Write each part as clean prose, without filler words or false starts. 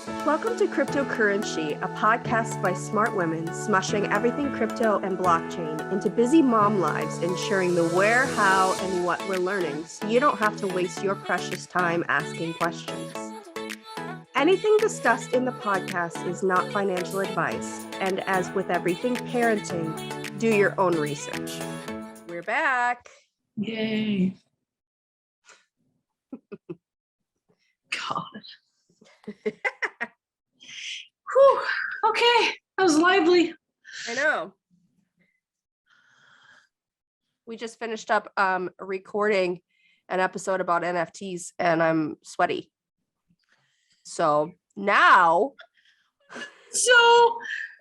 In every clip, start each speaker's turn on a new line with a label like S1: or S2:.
S1: Welcome to Cryptocurrency, a podcast by smart women smushing everything crypto and blockchain into busy mom lives, ensuring the where, how, and what we're learning so you don't have to waste your precious time asking questions. Anything discussed in the podcast is not financial advice, and as with everything parenting, do your own research. We're back.
S2: Yay. God. Whew. Okay, that was lively.
S1: I know. We just finished up recording an episode about NFTs and I'm sweaty. So now,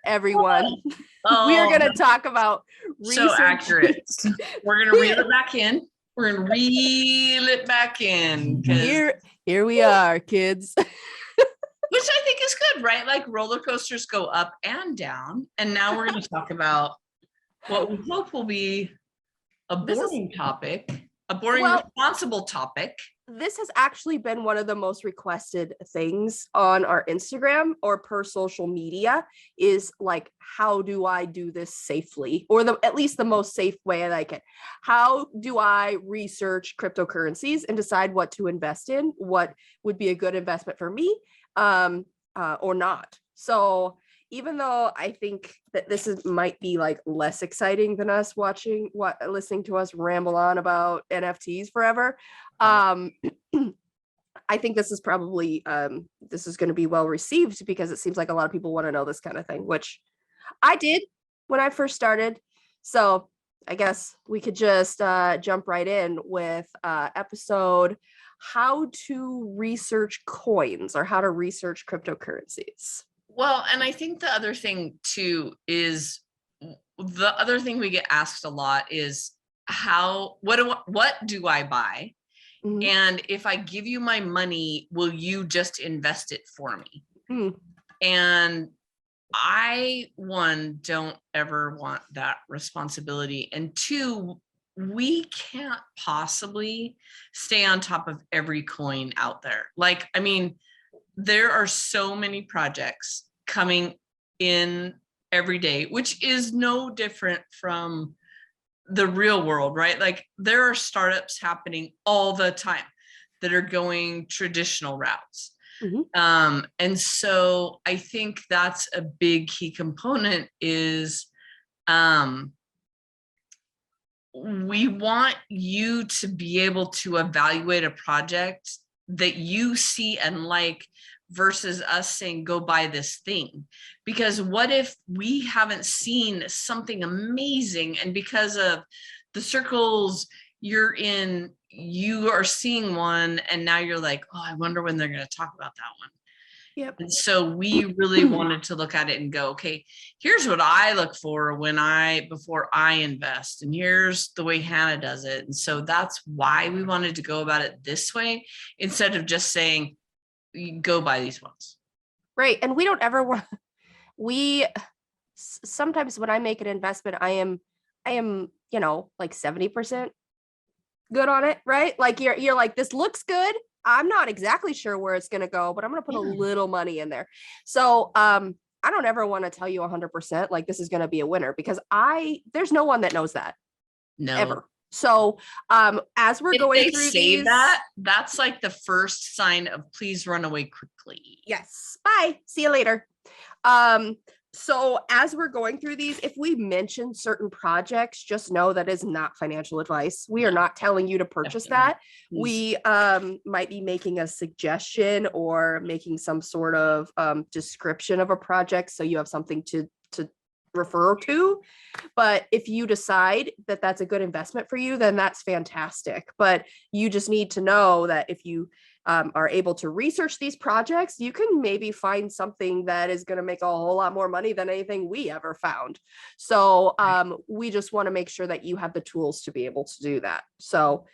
S1: everyone, we are going to talk about research.
S2: So accurate. We're going to reel it back in. We're going to reel it back in.
S1: Here we are, kids.
S2: Which I think is good, right? Like roller coasters go up and down. And now we're going to talk about what we hope will be a boring topic, a boring, responsible topic.
S1: This has actually been one of the most requested things on our Instagram or per social media is like, how do I do this safely? Or at least the most safe way I can. How do I research cryptocurrencies and decide what to invest in? What would be a good investment for me? Or not. So even though I think that this might be like less exciting than us listening to us ramble on about NFTs forever, I think this is probably this is going to be well received because it seems like a lot of people want to know this kind of thing, which I did when I first started. So I guess we could just jump right in with episode how to research coins or how to research cryptocurrencies.
S2: Well, and I think the other thing too is the other thing we get asked a lot is what do I buy? Mm-hmm. And if I give you my money, will you just invest it for me? Mm. And I, one, don't ever want that responsibility. And two, we can't possibly stay on top of every coin out there. Like, I mean, there are so many projects coming in every day, which is no different from the real world, right? Like there are startups happening all the time that are going traditional routes. Mm-hmm. And so I think that's a big key component is we want you to be able to evaluate a project that you see and like versus us saying, go buy this thing. Because what if we haven't seen something amazing and because of the circles you're in, you are seeing one and now you're like, oh, I wonder when they're going to talk about that one. Yep. And so we really wanted to look at it and go, okay, here's what I look for before I invest. And here's the way Hannah does it. And so that's why we wanted to go about it this way, instead of just saying, go buy these ones.
S1: Right. And we don't ever want, sometimes when I make an investment, I am, like 70% good on it. Right. Like you're like, this looks good. I'm not exactly sure where it's going to go, but I'm going to put a little money in there. So, I don't ever want to tell you 100% like this is going to be a winner because there's no one that knows that.
S2: No.
S1: Ever. So, as we're going through these,
S2: that's like the first sign of please run away quickly.
S1: Yes. Bye. See you later. So as we're going through these, if we mention certain projects, just know that is not financial advice. We are not telling you to purchase that. We might be making a suggestion or making some sort of description of a project so you have something to refer to. But if you decide that that's a good investment for you, then that's fantastic. But you just need to know that if you are able to research these projects, you can maybe find something that is going to make a whole lot more money than anything we ever found. So we just want to make sure that you have the tools to be able to do that. So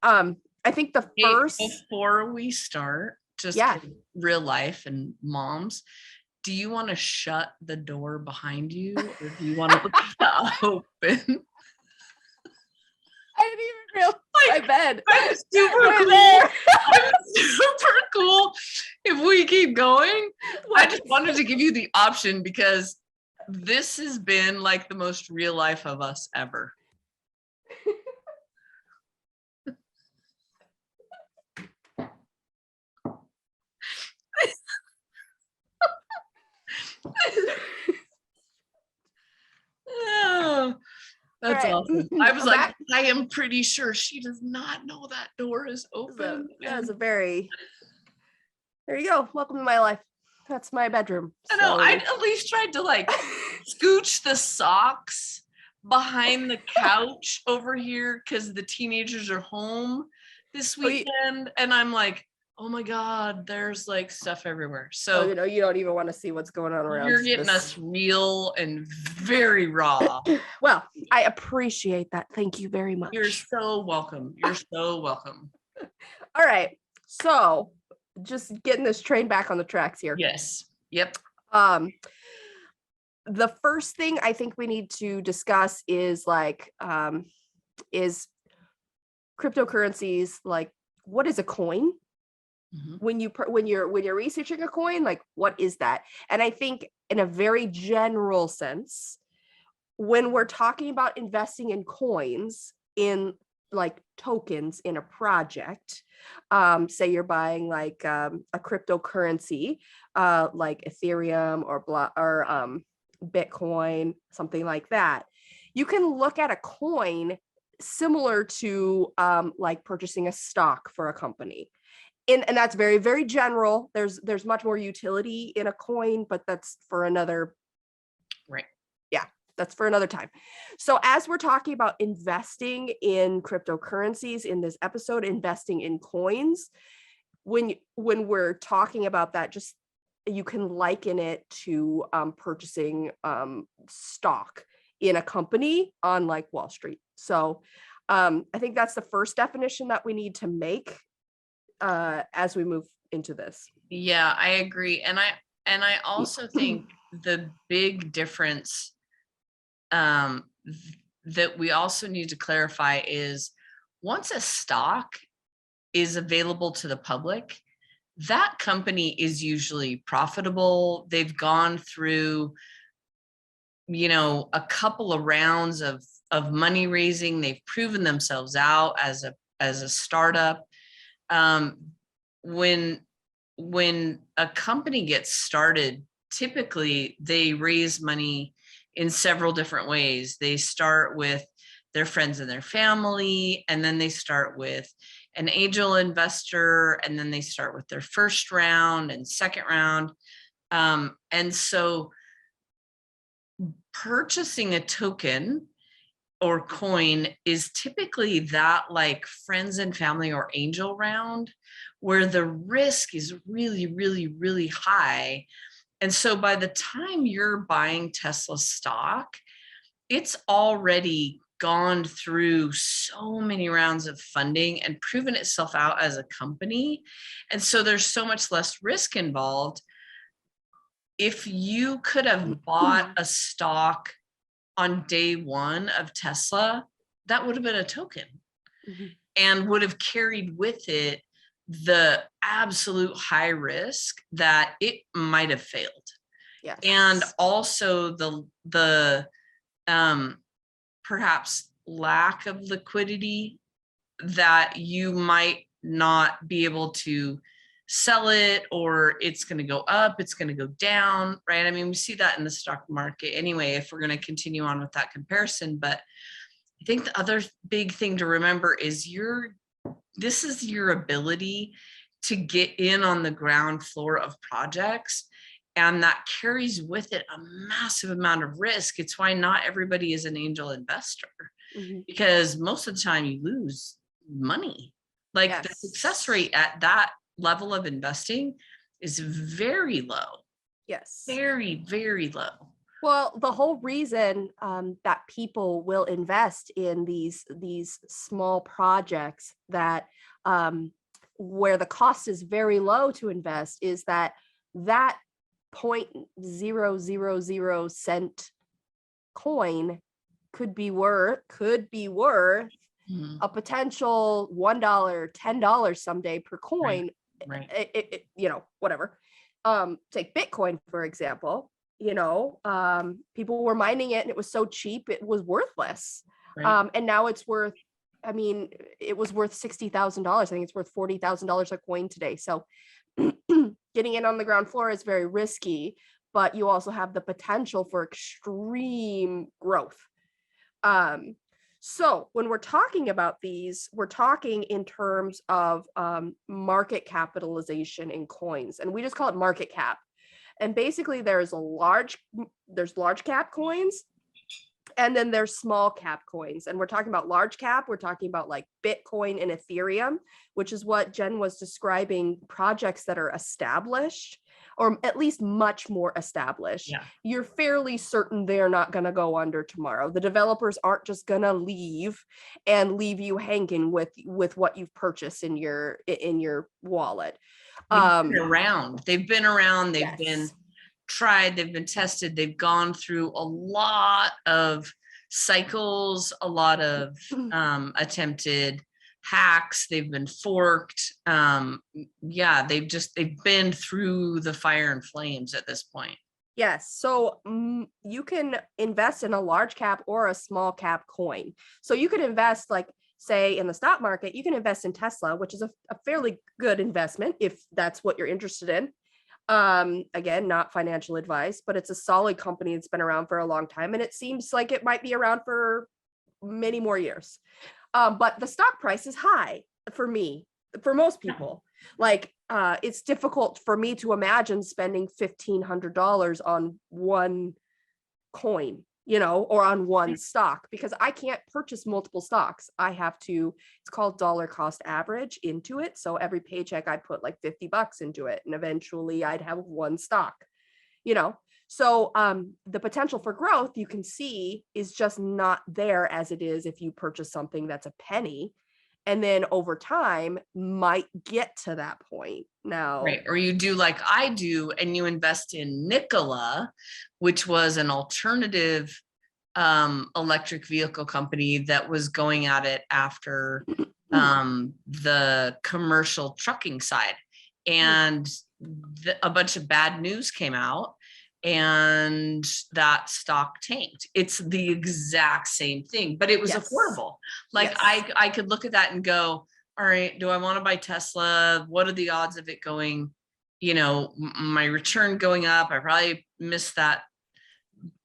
S1: I think
S2: before we start, just real life and moms, do you want to shut the door behind you or do you want to leave it open?
S1: I didn't even realize. my bed.
S2: I'm super
S1: Right
S2: cool.
S1: there.
S2: I'm super cool. If we keep going, I just wanted to give you the option because this has been like the most real life of us ever. Oh, that's
S1: right.
S2: awesome. I was like,
S1: That
S2: I am pretty sure she does not know that door is open.
S1: that was a very, there you go. Welcome to my life. That's my bedroom.
S2: I know.
S1: So
S2: I at least tried to like scooch the socks behind the couch over here because the teenagers are home this weekend. And I'm like, oh my God, there's like stuff everywhere. So
S1: you know, you don't even want to see what's going on around.
S2: you're getting us real and very raw.
S1: Well, I appreciate that. Thank you very much.
S2: You're so welcome. You're so welcome.
S1: All right. So just getting this train back on the tracks here.
S2: Yes. Yep.
S1: The first thing I think we need to discuss is is cryptocurrencies. Like, what is a coin?
S2: Mm-hmm.
S1: When you're researching a coin, like, what is that? And I think in a very general sense, when we're talking about investing in coins, in like tokens in a project, say you're buying like a cryptocurrency, like Ethereum or Bitcoin, something like that, you can look at a coin similar to like purchasing a stock for a company. And that's very, very general. There's much more utility in a coin, but that's for another.
S2: Right.
S1: Yeah, that's for another time. So as we're talking about investing in cryptocurrencies in this episode, investing in coins, when we're talking about that, just you can liken it to purchasing stock in a company on like Wall Street. So I think that's the first definition that we need to make as we move into this.
S2: Yeah, I agree. And I also think the big difference that we also need to clarify is once a stock is available to the public, that company is usually profitable. They've gone through, a couple of rounds of money raising. They've proven themselves out as a startup. When a company gets started, typically they raise money in several different ways. They start with their friends and their family, and then they start with an angel investor, and then they start with their first round and second round. And so purchasing a token or coin is typically that like friends and family or angel round where the risk is really, really, really high. And so by the time you're buying Tesla stock, it's already gone through so many rounds of funding and proven itself out as a company. And so there's so much less risk involved. If you could have bought a stock on day one of Tesla, that would have been a token and would have carried with it the absolute high risk that it might have failed. Yes. And also the perhaps lack of liquidity that you might not be able to sell it, or it's going to go up, it's going to go down, right? I mean, we see that in the stock market anyway, if we're going to continue on with that comparison. But I think the other big thing to remember is this is your ability to get in on the ground floor of projects. And that carries with it a massive amount of risk. It's why not everybody is an angel investor, because most of the time you lose money. Like the success rate at that level of investing is very low. Yes. Very, very low.
S1: Well, the whole reason that people will invest in these small projects that where the cost is very low to invest is that 0.000 cent coin could be worth
S2: Mhm.
S1: a potential $1, $10 someday per
S2: Right.
S1: coin,
S2: Right.
S1: whatever. Take Bitcoin, for example, people were mining it and it was so cheap, it was worthless.
S2: Right.
S1: And now it's worth, I mean, it was worth $60,000. I think it's worth $40,000 a coin today. So getting in on the ground floor is very risky, but you also have the potential for extreme growth. So when we're talking about these, we're talking in terms of market capitalization in coins, and we just call it market cap. And basically, there's large cap coins, and then there's small cap coins. And we're talking about large cap. We're talking about like Bitcoin and Ethereum, which is what Jen was describing, projects that are established, or at least much more established.
S2: Yeah.
S1: You're fairly certain they're not going to go under tomorrow. The developers aren't just going to leave you hanging with what you've purchased in your wallet.
S2: They've been around. They've
S1: Yes.
S2: been tried, they've been tested, they've gone through a lot of cycles, a lot of attempted hacks, they've been forked. They've been through the fire and flames at this point.
S1: Yes. So you can invest in a large cap or a small cap coin. So you could invest, like, say, in the stock market, you can invest in Tesla, which is a fairly good investment if that's what you're interested in. Again, not financial advice, but it's a solid company. It's been around for a long time, and it seems like it might be around for many more years. But the stock price is high for most people. Like, it's difficult for me to imagine spending $1,500 on one coin, or on one stock, because I can't purchase multiple stocks. I have to, it's called dollar cost average into it. So every paycheck I'd put like $50 into it, and eventually I'd have one stock, So the potential for growth, you can see, is just not there as it is if you purchase something that's a penny, and then over time might get to that point. Now,
S2: right, or you do like I do, and you invest in Nikola, which was an alternative electric vehicle company that was going at it after the commercial trucking side, and a bunch of bad news came out, and that stock tanked. It's the exact same thing, but it was affordable. Like, I could look at that and go, all right, do I want to buy Tesla? What are the odds of it going, my return going up? I probably missed that,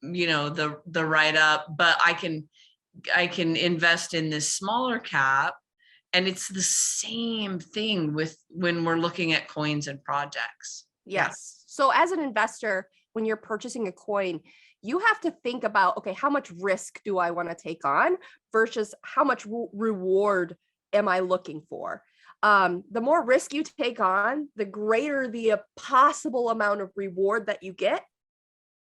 S2: the write up, but I can invest in this smaller cap. And it's the same thing with when we're looking at coins and projects.
S1: Yes. Yeah. So as an investor, when you're purchasing a coin, you have to think about, okay, how much risk do I want to take on versus how much reward am I looking for? The more risk you take on, the greater the possible amount of reward that you get.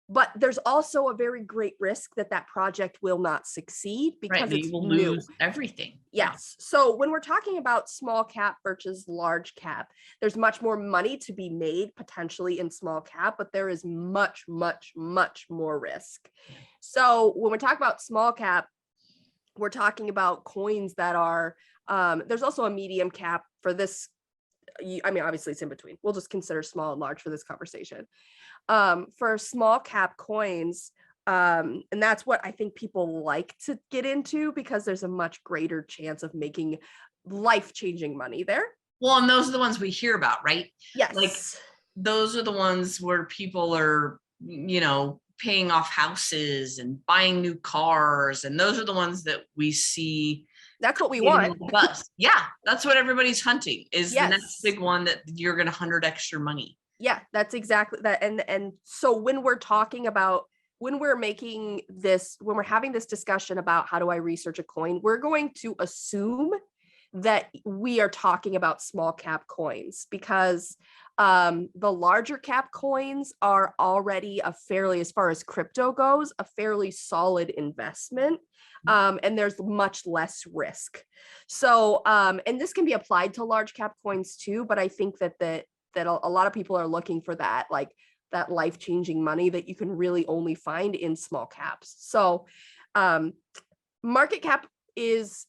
S1: But there's also a very great risk that project will not succeed because it's
S2: you will
S1: new.
S2: lose everything.
S1: Yes. So when we're talking about small cap versus large cap, there's much more money to be made potentially in small cap, but there is much, much, much more risk. So when we talk about small cap, we're talking about coins that are, there's also a medium cap for this. I mean, obviously it's in between. We'll just consider small and large for this conversation. For small cap coins, and that's what I think people like to get into because there's a much greater chance of making life-changing money there.
S2: Well, and those are the ones we hear about, right?
S1: Yes.
S2: Like, those are the ones where people are, paying off houses and buying new cars. And those are the ones that we see.
S1: That's what we want.
S2: Yeah, that's what everybody's hunting, is the next big one that you're going to 100 extra money.
S1: Yeah, that's exactly that. And so when we're talking about, when we're having this discussion about how do I research a coin, we're going to assume that we are talking about small cap coins, because the larger cap coins are already as far as crypto goes, a fairly solid investment. And there's much less risk. So, and this can be applied to large cap coins too, but I think that a lot of people are looking for that, like that life-changing money that you can really only find in small caps. So, market cap is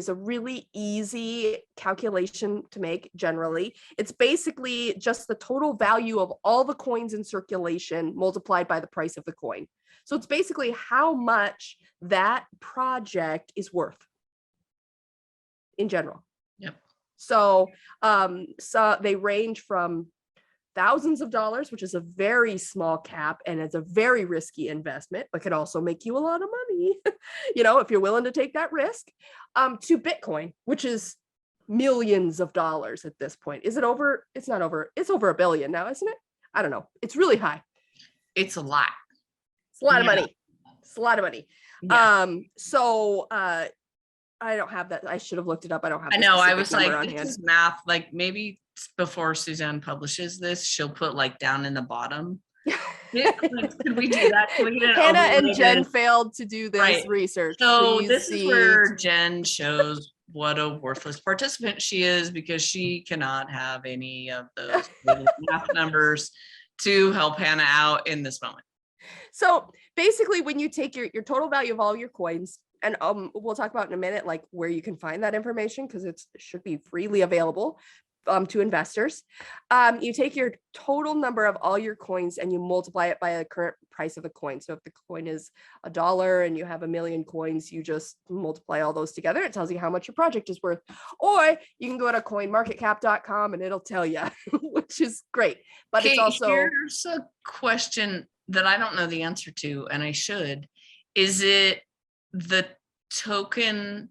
S1: a really easy calculation to make. Generally, it's basically just the total value of all the coins in circulation multiplied by the price of the coin. So it's basically how much that project is worth in general.
S2: Yep.
S1: So they range from thousands of dollars, which is a very small cap and it's a very risky investment, but can also make you a lot of money, if you're willing to take that risk, to Bitcoin, which is millions of dollars at this point. Is it over? It's not over. It's over $1 billion now, isn't it? I don't know. It's really high.
S2: It's a lot.
S1: It's a lot of money. It's a lot of money.
S2: Yeah.
S1: I don't have that. I should have looked it up. I don't have.
S2: I know. I was like, this is math. Like maybe before Suzanne publishes this, she'll put like down in the bottom. Could we do that?
S1: Hannah and Jen failed to do this research.
S2: So this is where Jen shows what a worthless participant she is, because she cannot have any of those math numbers to help Hannah out in this moment.
S1: So basically, when you take your total value of all your coins, and we'll talk about in a minute, like where you can find that information, because it should be freely available to investors. You take your total number of all your coins and you multiply it by the current price of the coin. So if the coin is $1 and you have 1 million coins, you just multiply all those together. It tells you how much your project is worth. Or you can go to coinmarketcap.com and it'll tell you, which is great. But it's also,
S2: here's a question that I don't know the answer to, and I should. Is it the token?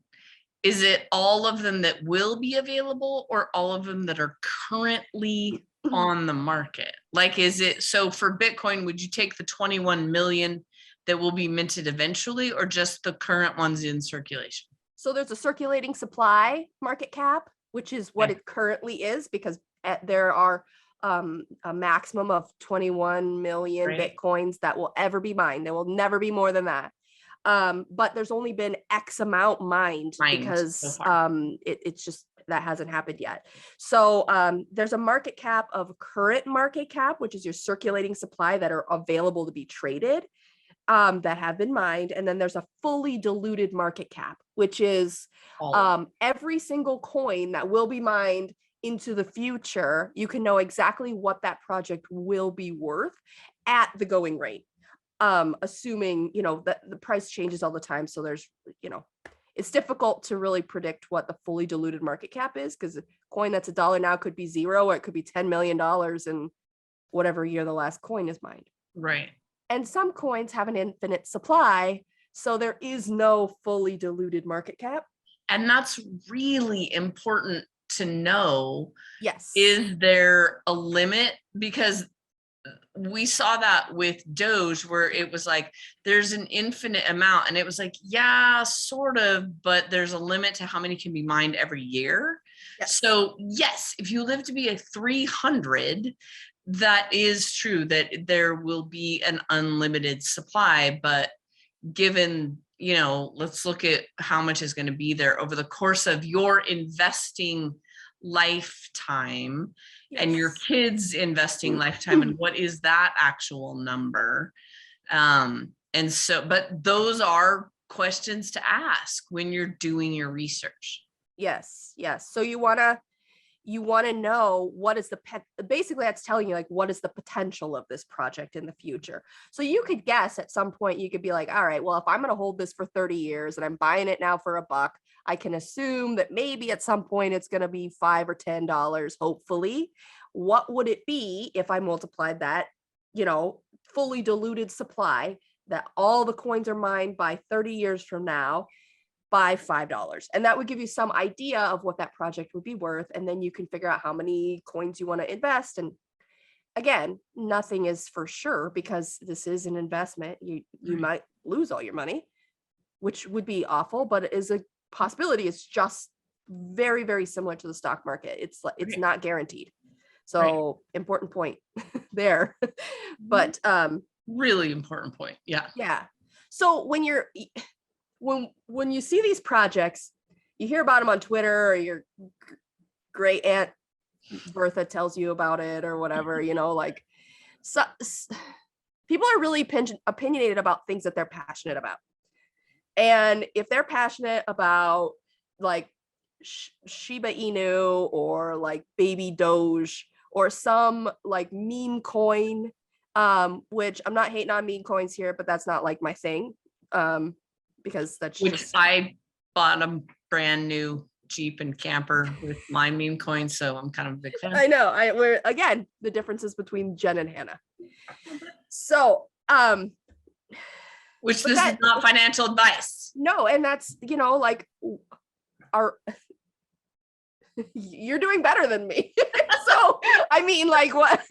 S2: Is it all of them that will be available, or all of them that are currently on the market? Like, is it, so for Bitcoin, would you take the 21 million that will be minted eventually, or just the current ones in circulation?
S1: So there's a circulating supply market cap, which is what it currently is, because there are a maximum of 21 million Bitcoins that will ever be mined. There will never be more than that. But there's only been X amount mined because so it's just that hasn't happened yet. So there's a market cap of current market cap, which is your circulating supply that are available to be traded, that have been mined. And then there's a fully diluted market cap, which is every single coin that will be mined into the future. You can know exactly what that project will be worth at the going rate. Assuming, that the price changes all the time. So there's, it's difficult to really predict what the fully diluted market cap is, because a coin that's $1 now could be 0, or it could be $10 million in whatever year the last coin is mined.
S2: Right.
S1: And some coins have an infinite supply. So there is no fully diluted market cap.
S2: And that's really important to know.
S1: Yes.
S2: Is there a limit? Because we saw that with Doge, where it was like, there's an infinite amount, and it was like, yeah, sort of, but there's a limit to how many can be mined every year. Yes. So yes, if you live to be a 300, that is true, that there will be an unlimited supply. But given, let's look at how much is going to be there over the course of your investing lifetime. Yes. And your kids investing lifetime, and what is that actual number? And so, but those are questions to ask when you're doing your research.
S1: Yes. So you want to know what is basically that's telling you, like, what is the potential of this project in the future. So you could guess at some point, you could be like, all right, well, if I'm going to hold this for 30 years and I'm buying it now for $1, I can assume that maybe at some point it's going to be $5 or $10, hopefully. What would it be if I multiplied that, fully diluted supply that all the coins are mined by 30 years from now by $5? And that would give you some idea of what that project would be worth. And then you can figure out how many coins you want to invest. And again, nothing is for sure, because this is an investment. You might lose all your money, which would be awful, but it is a possibility. It's just very, very similar to the stock market. It's not guaranteed. So important point there. But
S2: really important point.
S1: Yeah. So when you see these projects, you hear about them on Twitter, or your great aunt Bertha tells you about it, or whatever, so people are really opinionated about things that they're passionate about. And if they're passionate about like Shiba Inu or like baby Doge or some like meme coin, which I'm not hating on meme coins here, but that's not like my thing. Because that's
S2: Which
S1: just,
S2: I bought a brand new Jeep and camper with my meme coin, so I'm kind of a big fan.
S1: I know, we're again the differences between Jen and Hannah. So
S2: which this is not financial advice.
S1: No, and that's, you know, like our you're doing better than me. So I mean, like, what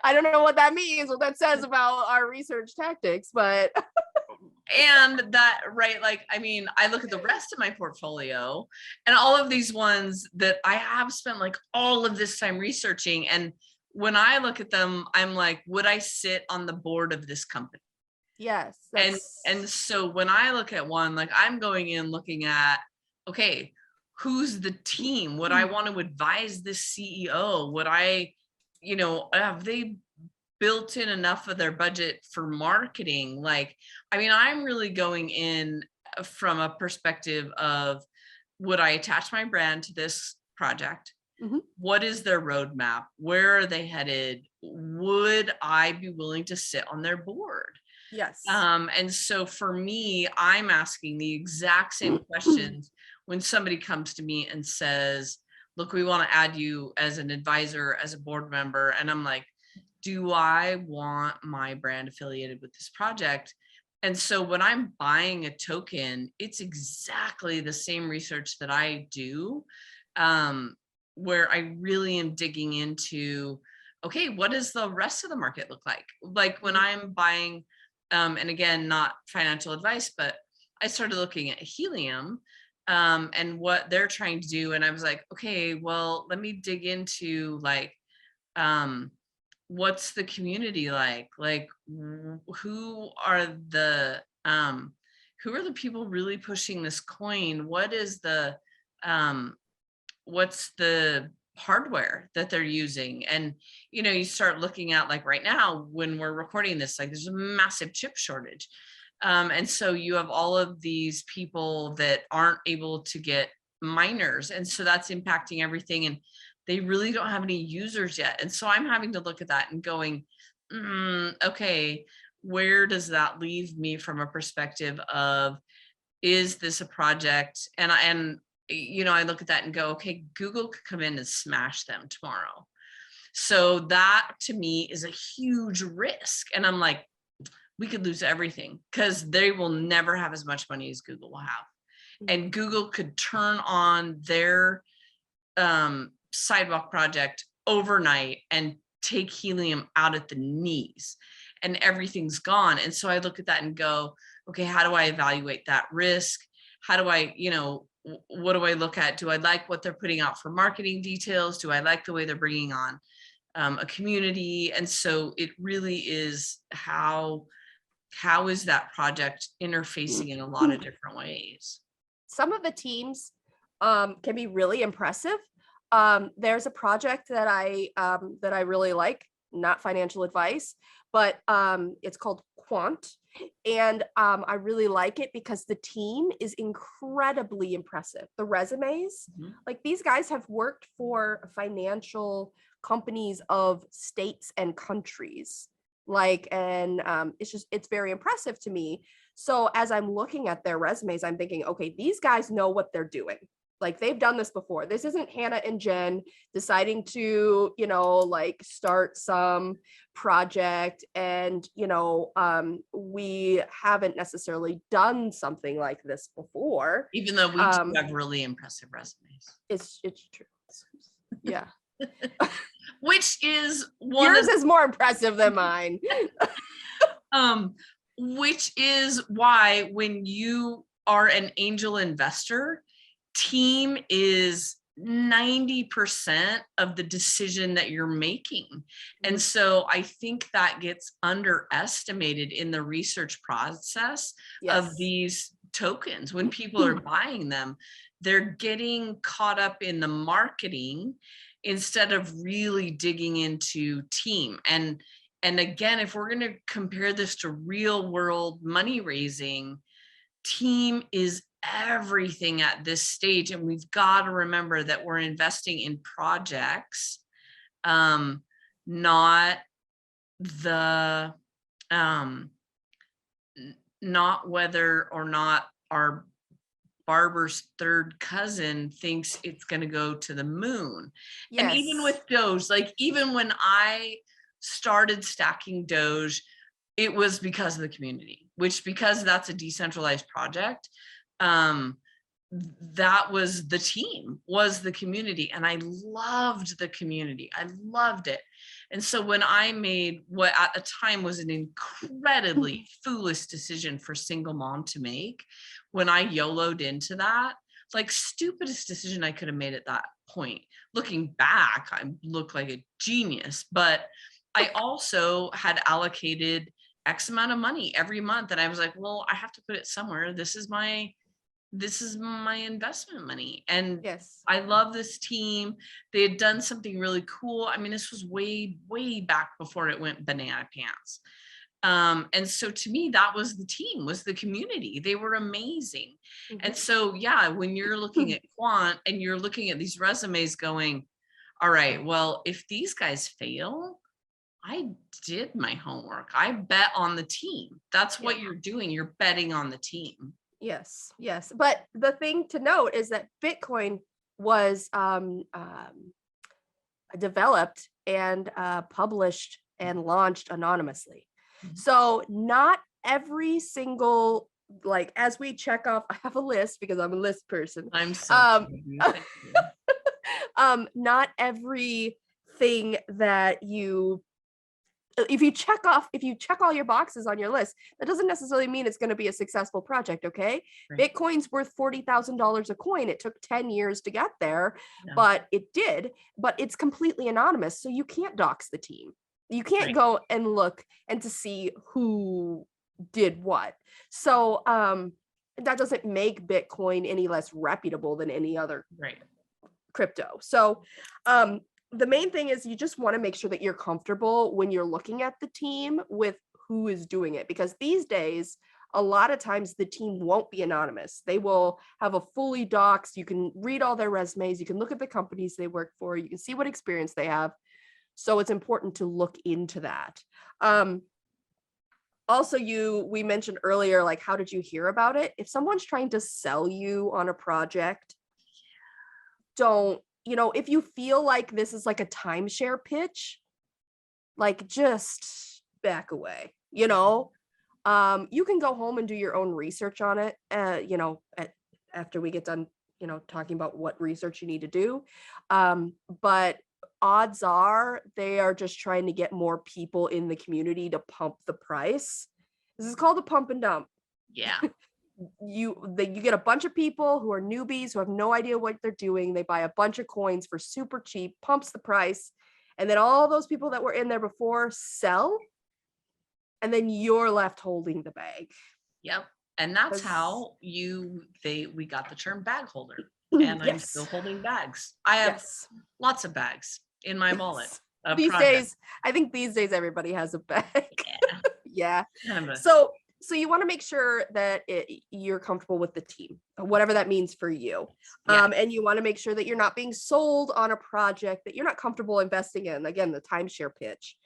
S1: I don't know what that means, what that says about our research tactics, but
S2: and that, right, like, I mean, I look at the rest of my portfolio and all of these ones that I have spent like all of this time researching, and when I look at them, I'm like, would I sit on the board of this company?
S1: Yes.
S2: And so when I look at one, like, I'm going in looking at, okay, who's the team? Would I want to advise this CEO? Would I, you know, have they built in enough of their budget for marketing? Like, I mean, I'm really going in from a perspective of, would I attach my brand to this project? What is their roadmap? Where are they headed? Would I be willing to sit on their board?
S1: Yes.
S2: And so for me, I'm asking the exact same questions when somebody comes to me and says, look, we want to add you as an advisor, as a board member. And I'm like, do I want my brand affiliated with this project? And so when I'm buying a token, it's exactly the same research that I do, where I really am digging into, okay, what does the rest of the market look like? Like when I'm buying, and again, not financial advice, but I started looking at helium and what they're trying to do. And I was like, okay, well, let me dig into like, what's the community like? Like, who are the people really pushing this coin? What is the what's the hardware that they're using? And you know, you start looking at, like, right now when we're recording this, like, there's a massive chip shortage, and so you have all of these people that aren't able to get miners, and so that's impacting everything, and they really don't have any users yet. And so I'm having to look at that and going, okay, where does that leave me from a perspective of, is this a project? And you know, I look at that and go, okay, Google could come in and smash them tomorrow. So that to me is a huge risk. And I'm like, we could lose everything because they will never have as much money as Google will have. And Google could turn on their sidewalk project overnight and take helium out at the knees, and everything's gone. And so I look at that and go, okay, how do I evaluate that risk? How do I, you know, what do I look at? Do I like what they're putting out for marketing details? Do I like the way they're bringing on a community? And so it really is, how is that project interfacing in a lot of different ways?
S1: Some of the teams can be really impressive. There's a project that I really like, not financial advice, but it's called Quant. And I really like it because the team is incredibly impressive. The resumes, like, these guys have worked for financial companies of states and countries. Like, and it's very impressive to me. So as I'm looking at their resumes, I'm thinking, okay, these guys know what they're doing. Like, they've done this before. This isn't Hannah and Jen deciding to, you know, like, start some project and, you know, we haven't necessarily done something like this before.
S2: Even though we do have really impressive resumes.
S1: It's true. Yeah.
S2: Which is
S1: yours is more impressive than mine.
S2: Which is why when you are an angel investor, team is 90% of the decision that you're making. And so I think that gets underestimated in the research process of these tokens. When people are buying them, they're getting caught up in the marketing instead of really digging into team. And again, if we're going to compare this to real world money raising, team is everything at this stage. And we've got to remember that we're investing in projects, not the, not whether or not our barber's third cousin thinks it's going to go to the moon.
S1: Yes.
S2: And even with Doge, like even when I started stacking Doge, it was because of the community, which, because that's a decentralized project, that was the team, was the community. And I loved the community. I loved it. And so when I made what at the time was an incredibly foolish decision for single mom to make, when I YOLO'd into that, like stupidest decision I could have made at that point. Looking back, I look like a genius, but I also had allocated X amount of money every month. And I was like, well, I have to put it somewhere. This is my investment money. And
S1: Yes.
S2: I love this team. They had done something really cool. I mean, this was way, way back before it went banana pants. And so to me, that was the team, was the community. They were amazing. And so, yeah, when you're looking at quant and you're looking at these resumes going, all right, well, if these guys fail, I did my homework. I bet on the team. That's what you're doing. You're betting on the team.
S1: Yes, yes. But the thing to note is that Bitcoin was developed and published and launched anonymously. So not every single, like, as we check off, I have a list because I'm a list person.
S2: I'm so
S1: not everything that you, if you check all your boxes on your list, that doesn't necessarily mean it's going to be a successful project. Okay. Right. Bitcoin's worth $40,000 a coin. It took 10 years to get there, but it did, but it's completely anonymous. So you can't dox the team. You can't go and look and to see who did what. So that doesn't make Bitcoin any less reputable than any other crypto. So the main thing is you just want to make sure that you're comfortable when you're looking at the team with who is doing it, because these days, a lot of times the team won't be anonymous. They will have a fully doxed. You can read all their resumes. You can look at the companies they work for. You can see what experience they have. So it's important to look into that. Also, we mentioned earlier, like, how did you hear about it? If someone's trying to sell you on a project, don't, if you feel like this is like a timeshare pitch, like, just back away. You can go home and do your own research on it, after we get done, talking about what research you need to do. But odds are they are just trying to get more people in the community to pump the price. This is called a pump and dump.
S2: Yeah.
S1: You get a bunch of people who are newbies who have no idea what they're doing. They buy a bunch of coins for super cheap, pumps the price, and then all those people that were in there before sell, and then you're left holding the bag.
S2: Yep. And that's how we got the term bag holder. And I'm still holding bags. I have lots of bags in my wallet.
S1: These days, I think everybody has a bag. Yeah. So you want to make sure that you're comfortable with the team, whatever that means for you. And you want to make sure that you're not being sold on a project that you're not comfortable investing in. Again, the timeshare pitch.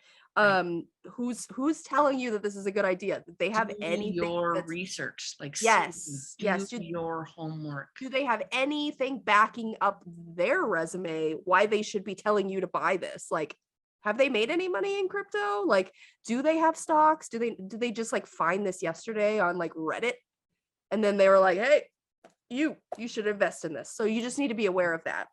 S1: Who's telling you that this is a good idea? Did they have
S2: your research? Like,
S1: yes,
S2: do your homework.
S1: Do they have anything backing up their resume why they should be telling you to buy this? Like, have they made any money in crypto? Like, do they have stocks? Do they just like find this yesterday on like Reddit, and then they were like, hey, you should invest in this? So you just need to be aware of that.